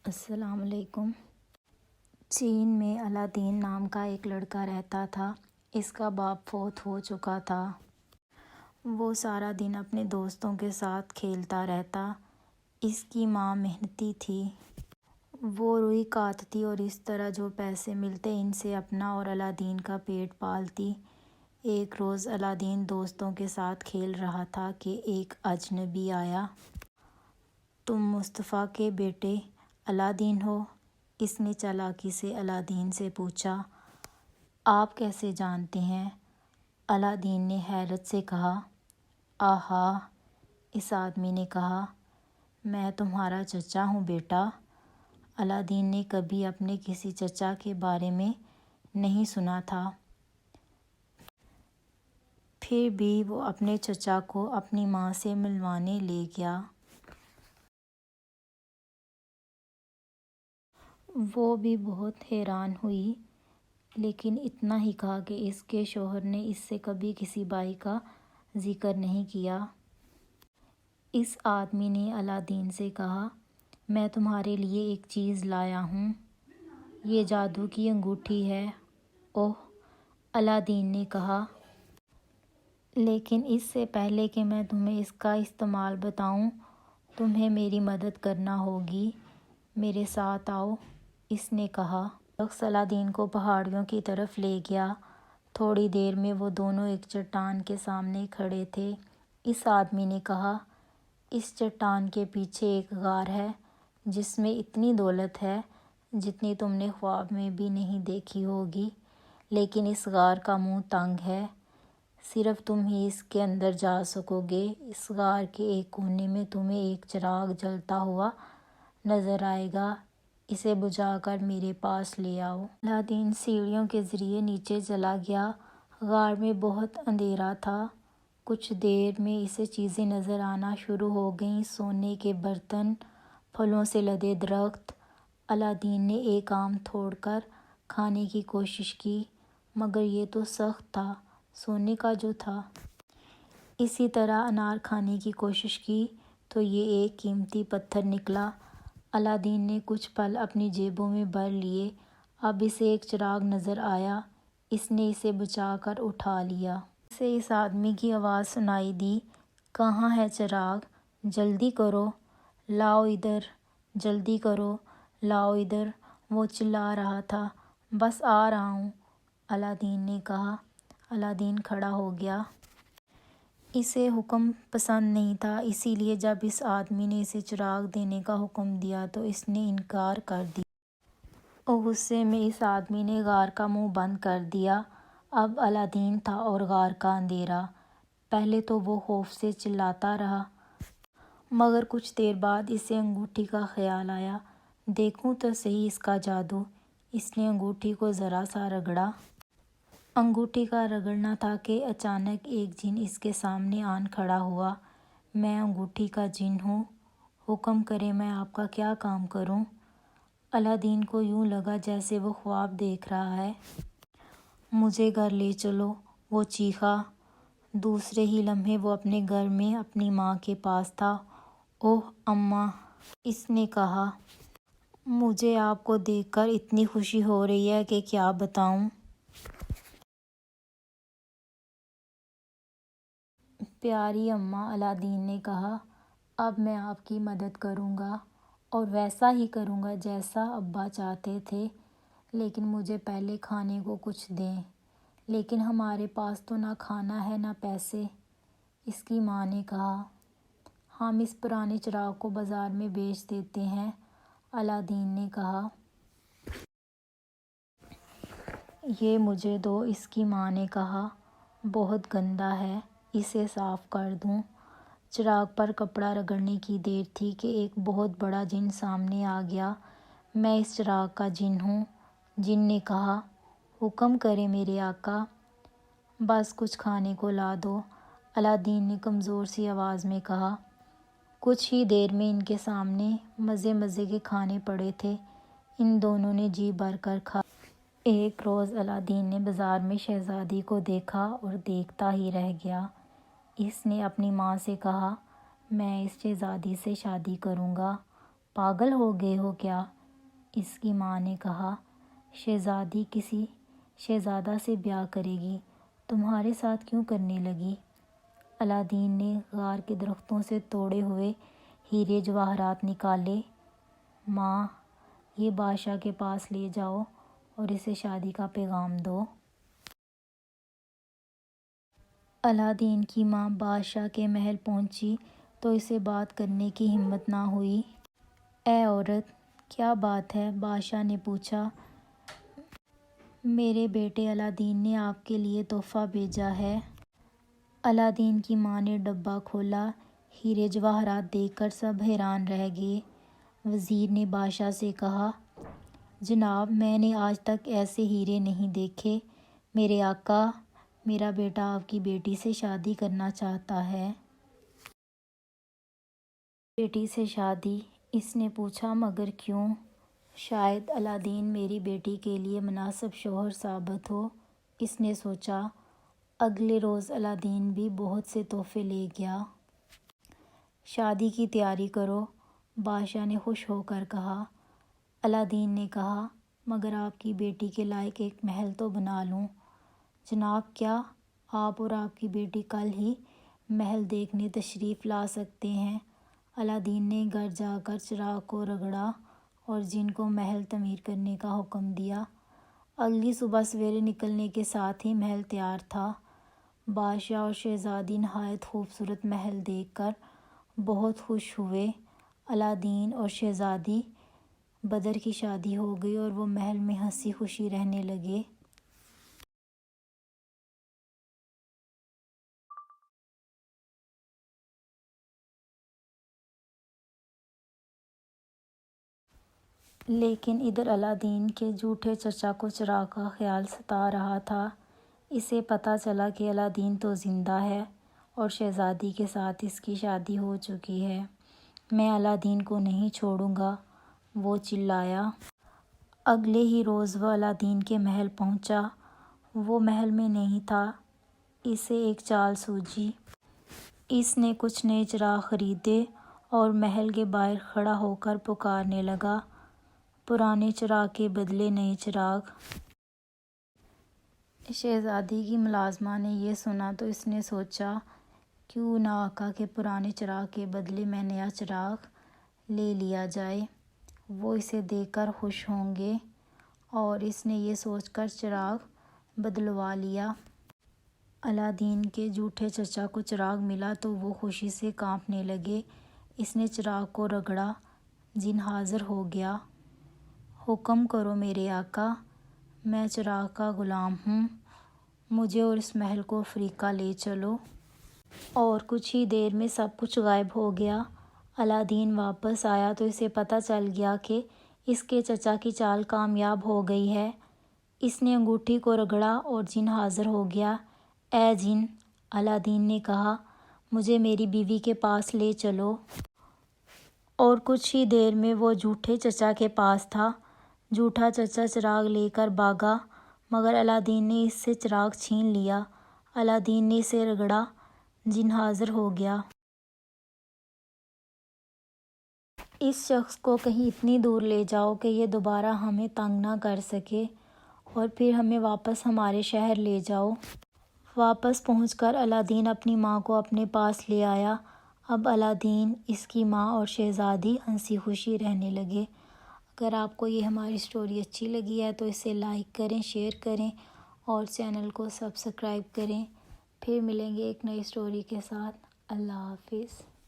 السلام علیکم۔ چین میں الادین نام کا ایک لڑکا رہتا تھا۔ اس کا باپ فوت ہو چکا تھا۔ وہ سارا دن اپنے دوستوں کے ساتھ کھیلتا رہتا۔ اس کی ماں محنتی تھی۔ وہ روئی کاتتی اور اس طرح جو پیسے ملتے ان سے اپنا اور الادین کا پیٹ پالتی۔ ایک روز الادین دوستوں کے ساتھ کھیل رہا تھا کہ ایک اجنبی آیا۔ تم مصطفیٰ کے بیٹے الادین ہو؟ اس نے چالاکی سے الادین سے پوچھا۔ آپ کیسے جانتے ہیں؟ الادین نے حیرت سے کہا۔ آہا! اس آدمی نے کہا، میں تمہارا چچا ہوں بیٹا۔ الادین نے کبھی اپنے کسی چچا کے بارے میں نہیں سنا تھا۔ پھر بھی وہ اپنے چچا کو اپنی ماں سے ملوانے لے گیا۔ وہ بھی بہت حیران ہوئی، لیکن اتنا ہی کہا کہ اس کے شوہر نے اس سے کبھی کسی بھائی کا ذکر نہیں کیا۔ اس آدمی نے الادین سے کہا، میں تمہارے لیے ایک چیز لایا ہوں۔ یہ جادو کی انگوٹھی ہے۔ اوہ! الادین نے کہا۔ لیکن اس سے پہلے کہ میں تمہیں اس کا استعمال بتاؤں، تمہیں میری مدد کرنا ہوگی۔ میرے ساتھ آؤ، اس نے کہا۔ شخص الادین کو پہاڑیوں کی طرف لے گیا۔ تھوڑی دیر میں وہ دونوں ایک چٹان کے سامنے کھڑے تھے۔ اس آدمی نے کہا، اس چٹان کے پیچھے ایک غار ہے جس میں اتنی دولت ہے جتنی تم نے خواب میں بھی نہیں دیکھی ہوگی، لیکن اس غار کا منہ تنگ ہے۔ صرف تم ہی اس کے اندر جا سکو گے۔ اس غار کے ایک کونے میں تمہیں ایک چراغ جلتا ہوا نظر آئے گا۔ اسے بجھا کر میرے پاس لے آؤ۔ الادین سیڑھیوں کے ذریعے نیچے چلا گیا۔ غار میں بہت اندھیرا تھا۔ کچھ دیر میں اسے چیزیں نظر آنا شروع ہو گئیں، سونے کے برتن، پھلوں سے لدے درخت۔ الادین نے ایک آم توڑ کر کھانے کی کوشش کی، مگر یہ تو سخت تھا، سونے کا جو تھا۔ اسی طرح انار کھانے کی کوشش کی تو یہ ایک قیمتی پتھر نکلا۔ الادین نے کچھ پھل اپنی جیبوں میں بھر لیے۔ اب اسے ایک چراغ نظر آیا۔ اس نے اسے بچا کر اٹھا لیا۔ اسے اس آدمی کی آواز سنائی دی، کہاں ہے چراغ؟ جلدی کرو، لاؤ ادھر، جلدی کرو، لاؤ ادھر۔ وہ چلا رہا تھا، بس آ رہا ہوں، الادین نے کہا۔ الادین کھڑا ہو گیا۔ اسے حکم پسند نہیں تھا، اسی لیے جب اس آدمی نے اسے چراغ دینے کا حکم دیا تو اس نے انکار کر دیا۔ غصے میں اس آدمی نے غار کا منہ بند کر دیا۔ اب الادین تھا اور غار کا اندھیرا۔ پہلے تو وہ خوف سے چلاتا رہا، مگر کچھ دیر بعد اسے انگوٹھی کا خیال آیا۔ دیکھوں تو صحیح اس کا جادو۔ اس نے انگوٹھی کو ذرا سا رگڑا۔ انگوٹھی کا رگڑنا تھا کہ اچانک ایک جن اس کے سامنے آن کھڑا ہوا۔ میں انگوٹھی کا جن ہوں، حکم کریں میں آپ کا کیا کام کروں؟ الادین کو یوں لگا جیسے وہ خواب دیکھ رہا ہے۔ مجھے گھر لے چلو، وہ چیخا۔ دوسرے ہی لمحے وہ اپنے گھر میں اپنی ماں کے پاس تھا۔ اوہ اماں! اس نے کہا، مجھے آپ کو دیکھ کر اتنی خوشی ہو رہی ہے کہ کیا بتاؤں۔ پیاری اماں، الادین نے کہا، اب میں آپ کی مدد کروں گا اور ویسا ہی کروں گا جیسا ابا چاہتے تھے، لیکن مجھے پہلے کھانے کو کچھ دیں۔ لیکن ہمارے پاس تو نہ کھانا ہے نہ پیسے، اس کی ماں نے کہا۔ ہم اس پرانے چراغ کو بازار میں بیچ دیتے ہیں، الادین نے کہا۔ یہ مجھے دو، اس کی ماں نے کہا۔ بہت گندا ہے، اسے صاف کر دوں۔ چراغ پر کپڑا رگڑنے کی دیر تھی کہ ایک بہت بڑا جن سامنے آ گیا۔ میں اس چراغ کا جن ہوں، جن نے کہا۔ حکم کریں میرے آقا، بس کچھ کھانے کو لا دو، الادین نے کمزور سی آواز میں کہا۔ کچھ ہی دیر میں ان کے سامنے مزے مزے کے کھانے پڑے تھے۔ ان دونوں نے جی بھر کر کھا۔ ایک روز الادین نے بازار میں شہزادی کو دیکھا اور دیکھتا ہی رہ گیا۔ اس نے اپنی ماں سے کہا، میں اس شہزادی سے شادی کروں گا پاگل ہو گئے ہو کیا؟ اس کی ماں نے کہا، شہزادی کسی شہزادہ سے بیاہ کرے گی، تمہارے ساتھ کیوں کرنے لگی؟ الادین نے غار کے درختوں سے توڑے ہوئے ہیرے جواہرات نکالے۔ ماں، یہ بادشاہ کے پاس لے جاؤ اور اسے شادی کا پیغام دو۔ الادین کی ماں بادشاہ کے محل پہنچی تو اسے بات کرنے کی ہمت نہ ہوئی۔ اے عورت، کیا بات ہے؟ بادشاہ نے پوچھا۔ میرے بیٹے الادین نے آپ کے لیے تحفہ بھیجا ہے۔ الادین کی ماں نے ڈبہ کھولا، ہیرے جواہرات دیکھ کر سب حیران رہ گئے۔ وزیر نے بادشاہ سے کہا، جناب، میں نے آج تک ایسے ہیرے نہیں دیکھے۔ میرے آقا، میرا بیٹا آپ کی بیٹی سے شادی کرنا چاہتا ہے۔ بیٹی سے شادی؟ اس نے پوچھا، مگر کیوں؟ شاید الادین میری بیٹی کے لیے مناسب شوہر ثابت ہو، اس نے سوچا۔ اگلے روز الادین بھی بہت سے تحفے لے گیا۔ شادی کی تیاری کرو، بادشاہ نے خوش ہو کر کہا۔ الادین نے کہا، مگر آپ کی بیٹی کے لائق ایک محل تو بنا لوں۔ جناب، کیا آپ اور آپ کی بیٹی کل ہی محل دیکھنے تشریف لا سکتے ہیں؟ الادین نے گھر جا کر چراغ کو رگڑا اور جن کو محل تعمیر کرنے کا حکم دیا۔ اگلی صبح سویرے نکلنے کے ساتھ ہی محل تیار تھا۔ بادشاہ اور شہزادی نہایت خوبصورت محل دیکھ کر بہت خوش ہوئے۔ الادین اور شہزادی بدر کی شادی ہو گئی اور وہ محل میں ہنسی خوشی رہنے لگے۔ لیکن ادھر الادین کے جھوٹے چچا کو چراغ کا خیال ستا رہا تھا۔ اسے پتہ چلا کہ الادین تو زندہ ہے اور شہزادی کے ساتھ اس کی شادی ہو چکی ہے۔ میں الادین کو نہیں چھوڑوں گا، وہ چلایا۔ اگلے ہی روز وہ الادین کے محل پہنچا۔ وہ محل میں نہیں تھا۔ اسے ایک چال سوجھی۔ اس نے کچھ نئے چراغ خریدے اور محل کے باہر کھڑا ہو کر پکارنے لگا، پرانے چراغ کے بدلے نئے چراغ۔ شہزادی کی ملازمہ نے یہ سنا تو اس نے سوچا، کیوں نہ آقا کے پرانے چراغ کے بدلے میں نیا چراغ لے لیا جائے، وہ اسے دیکھ کر خوش ہوں گے، اور اس نے یہ سوچ کر چراغ بدلوا لیا۔ الادین کے جھوٹے چچا کو چراغ ملا تو وہ خوشی سے کانپنے لگے۔ اس نے چراغ کو رگڑا، جن حاضر ہو گیا۔ حکم کرو میرے آقا، میں چراغ کا غلام ہوں، مجھے اور اس محل کو افریقہ لے چلو۔ اور کچھ ہی دیر میں سب کچھ غائب ہو گیا۔ الادین واپس آیا تو اسے پتہ چل گیا کہ اس کے چچا کی چال کامیاب ہو گئی ہے۔ اس نے انگوٹھی کو رگڑا اور جن حاضر ہو گیا۔ اے جن، الادین نے کہا، مجھے میری بیوی کے پاس لے چلو۔ اور کچھ ہی دیر میں وہ جھوٹے چچا کے پاس تھا۔ جھوٹا چچا چراغ لے کر بھاگا، مگر الادین نے اس سے چراغ چھین لیا۔ الادین نے اسے رگڑا، جن حاضر ہو گیا۔ اس شخص کو کہیں اتنی دور لے جاؤ کہ یہ دوبارہ ہمیں تنگ نہ کر سکے، اور پھر ہمیں واپس ہمارے شہر لے جاؤ۔ واپس پہنچ کر الادین اپنی ماں کو اپنے پاس لے آیا۔ اب الادین، اس کی ماں اور شہزادی ہنسی خوشی رہنے لگے۔ اگر آپ کو یہ ہماری سٹوری اچھی لگی ہے تو اسے لائک کریں، شیئر کریں اور چینل کو سبسکرائب کریں۔ پھر ملیں گے ایک نئی سٹوری کے ساتھ۔ اللہ حافظ۔